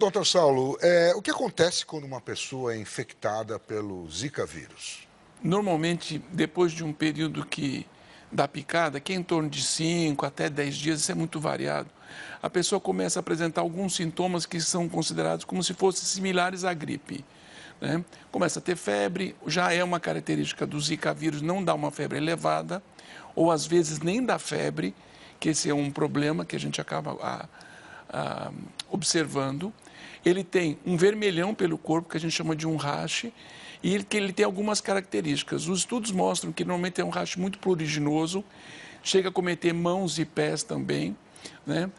Doutor Saulo, o que acontece quando uma pessoa é infectada pelo Zika vírus? Normalmente, depois de um período da picada, que é em torno de 5 até 10 dias, isso é muito variado, a pessoa começa a apresentar alguns sintomas que são considerados como se fossem similares à gripe. Né? Começa a ter febre, já é uma característica do Zika vírus, não dá uma febre elevada, ou às vezes nem dá febre, que esse é um problema que a gente acaba observando. Ele tem um vermelhão pelo corpo, que a gente chama de um rash, e ele tem algumas características. Os estudos mostram que normalmente é um rash muito pruriginoso, chega a cometer mãos e pés também. Né?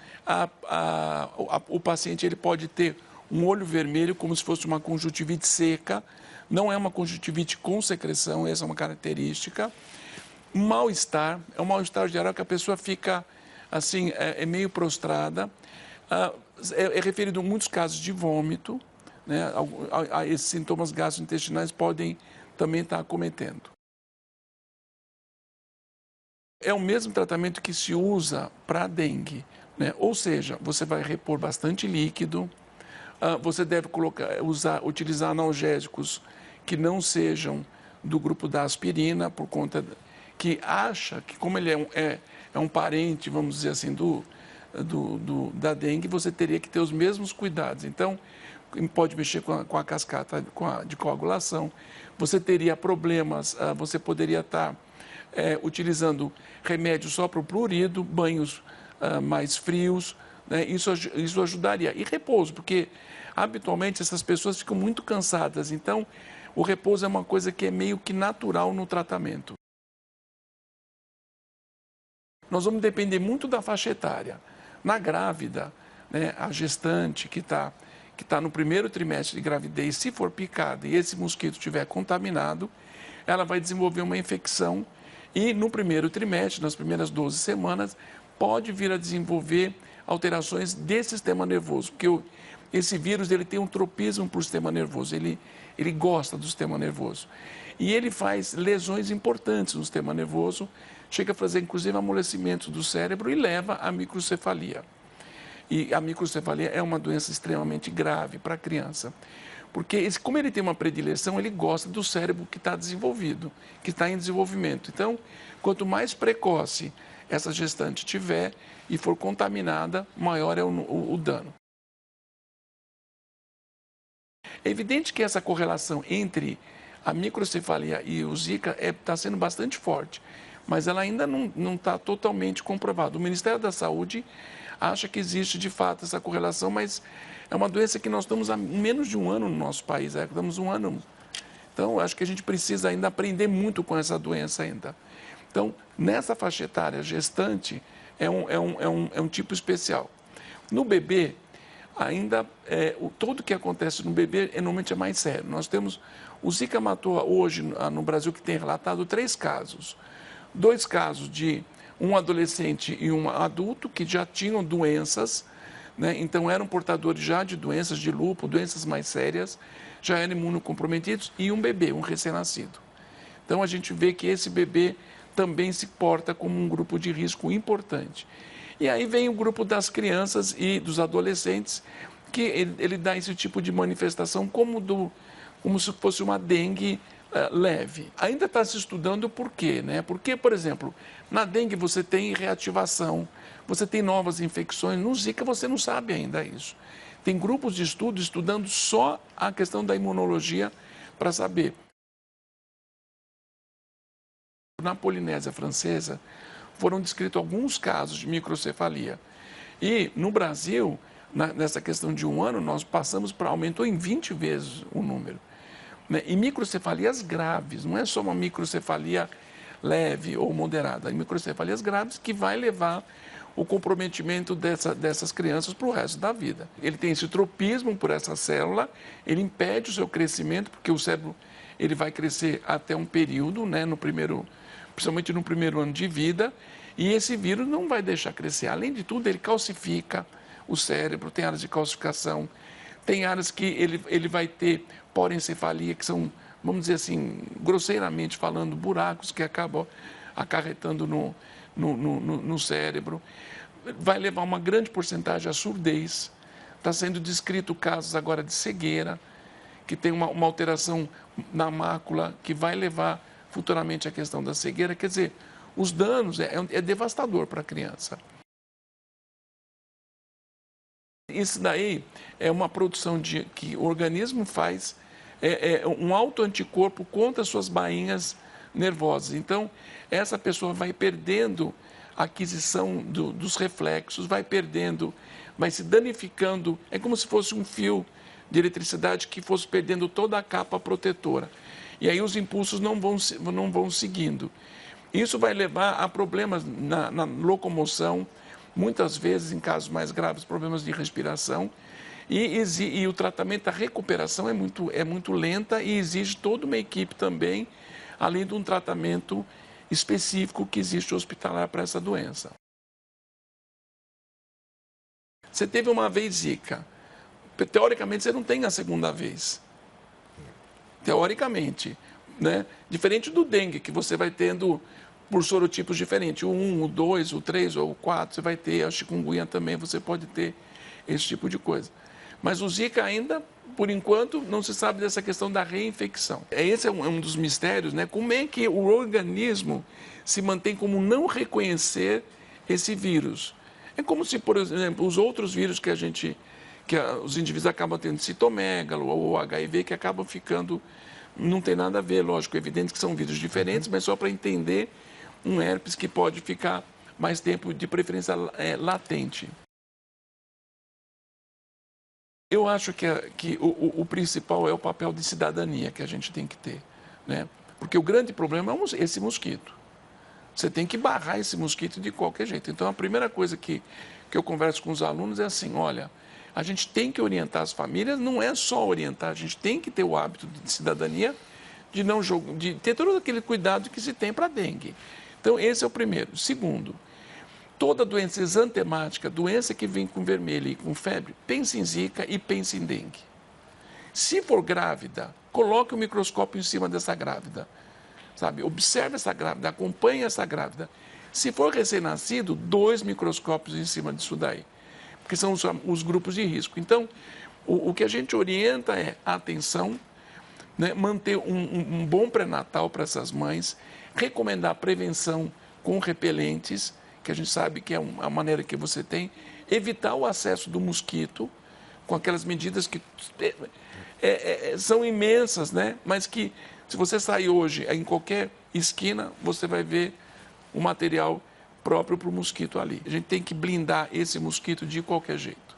O paciente ele pode ter um olho vermelho, como se fosse uma conjuntivite seca, não é uma conjuntivite com secreção, essa é uma característica. Mal-estar, é um mal-estar geral que a pessoa fica assim, meio prostrada. É referido a muitos casos de vômito, né? Esses sintomas gastrointestinais podem também estar acometendo. É o mesmo tratamento que se usa para a dengue, né? Ou seja, você vai repor bastante líquido, você deve utilizar analgésicos que não sejam do grupo da aspirina, por conta que acha que, como ele é um parente, vamos dizer assim, da dengue, você teria que ter os mesmos cuidados. Então, pode mexer com a cascata de coagulação, você teria problemas, você poderia estar utilizando remédios só para o prurido, banhos mais frios, né? Isso ajudaria. E repouso, porque habitualmente essas pessoas ficam muito cansadas, então o repouso é uma coisa que é meio que natural no tratamento. Nós vamos depender muito da faixa etária. Na grávida, né, a gestante que está no primeiro trimestre de gravidez, se for picada e esse mosquito estiver contaminado, ela vai desenvolver uma infecção e no primeiro trimestre, nas primeiras 12 semanas, pode vir a desenvolver alterações desse sistema nervoso, porque esse vírus ele tem um tropismo para o sistema nervoso, ele gosta do sistema nervoso. E ele faz lesões importantes no sistema nervoso, chega a fazer inclusive amolecimento do cérebro e leva à microcefalia. E a microcefalia é uma doença extremamente grave para a criança, porque como ele tem uma predileção, ele gosta do cérebro que está desenvolvido, que está em desenvolvimento. Então, quanto mais precoce essa gestante tiver e for contaminada, maior é o dano. É evidente que essa correlação entre a microcefalia e o Zika está sendo bastante forte, mas ela ainda não está totalmente comprovada. O Ministério da Saúde acha que existe de fato essa correlação, mas é uma doença que nós estamos há menos de um ano no nosso país, estamos um ano. Então, acho que a gente precisa ainda aprender muito com essa doença ainda. Então, nessa faixa etária gestante, é um tipo especial. No bebê, ainda, tudo que acontece no bebê normalmente é mais sério. Nós temos, o Zika matou hoje no Brasil, que tem relatado 3 casos. 2 casos de um adolescente e um adulto que já tinham doenças, né? Então eram portadores já de doenças de lúpus, doenças mais sérias, já eram imunocomprometidos, e um bebê, um recém-nascido. Então a gente vê que esse bebê também se porta como um grupo de risco importante. E aí vem o grupo das crianças e dos adolescentes, que ele dá esse tipo de manifestação como se fosse uma dengue leve. Ainda está se estudando o porquê, né? Porque, por exemplo, na dengue você tem reativação, você tem novas infecções, no Zika você não sabe ainda isso. Tem grupos de estudo estudando só a questão da imunologia para saber. Na Polinésia Francesa, foram descritos alguns casos de microcefalia. E no Brasil, nessa questão de um ano, nós aumentou em 20 vezes o número. E microcefalias graves, não é só uma microcefalia leve ou moderada, microcefalias graves que vai levar o comprometimento dessas crianças para o resto da vida. Ele tem esse tropismo por essa célula, ele impede o seu crescimento, porque o cérebro ele vai crescer até um período, né, principalmente no primeiro ano de vida, e esse vírus não vai deixar crescer. Além de tudo, ele calcifica o cérebro, tem áreas de calcificação, tem áreas que ele vai ter porencefalia, que são, vamos dizer assim, grosseiramente falando, buracos que acabam acarretando no cérebro. Vai levar uma grande porcentagem à surdez. Está sendo descrito casos agora de cegueira, que tem uma alteração na mácula que vai levar futuramente à questão da cegueira. Quer dizer, os danos é devastador para a criança. Isso daí é uma produção que o organismo faz, um autoanticorpo contra as suas bainhas nervosas. Então, essa pessoa vai perdendo a aquisição dos reflexos, vai se danificando. É como se fosse um fio de eletricidade que fosse perdendo toda a capa protetora. E aí os impulsos não vão seguindo. Isso vai levar a problemas na locomoção, muitas vezes, em casos mais graves, problemas de respiração. E o tratamento, a recuperação é muito lenta e exige toda uma equipe também, além de um tratamento específico que existe hospitalar para essa doença. Você teve uma vez Zika. Teoricamente, você não tem a segunda vez. Teoricamente, né? Diferente do dengue, que você vai tendo por sorotipos diferentes. O 1, o 2, o 3 ou o 4, você vai ter. A chikungunya também, você pode ter esse tipo de coisa. Mas o Zika ainda, por enquanto, não se sabe dessa questão da reinfecção. Esse é um dos mistérios, né? Como é que o organismo se mantém como não reconhecer esse vírus? É como se, por exemplo, os outros vírus que os indivíduos acabam tendo, citomegalo ou HIV, que acabam ficando, não tem nada a ver, lógico, é evidente que são vírus diferentes, mas só para entender um herpes que pode ficar mais tempo, de preferência latente. Eu acho que o principal é o papel de cidadania que a gente tem que ter, né? Porque o grande problema é esse mosquito. Você tem que barrar esse mosquito de qualquer jeito. Então, a primeira coisa que eu converso com os alunos é assim, olha, a gente tem que orientar as famílias, não é só orientar, a gente tem que ter o hábito de cidadania, de ter todo aquele cuidado que se tem para a dengue. Então, esse é o primeiro. Segundo, toda doença exantemática, doença que vem com vermelho e com febre, pense em Zika e pense em dengue. Se for grávida, coloque o microscópio em cima dessa grávida. Sabe? Observe essa grávida, acompanhe essa grávida. Se for recém-nascido, 2 microscópios em cima disso daí, porque são os grupos de risco. Então, o que a gente orienta é a atenção, né? Manter um bom pré-natal para essas mães, recomendar a prevenção com repelentes, que a gente sabe que é a maneira que você tem, evitar o acesso do mosquito, com aquelas medidas que são imensas, né? Mas que, se você sair hoje em qualquer esquina, você vai ver o material próprio para o mosquito ali. A gente tem que blindar esse mosquito de qualquer jeito.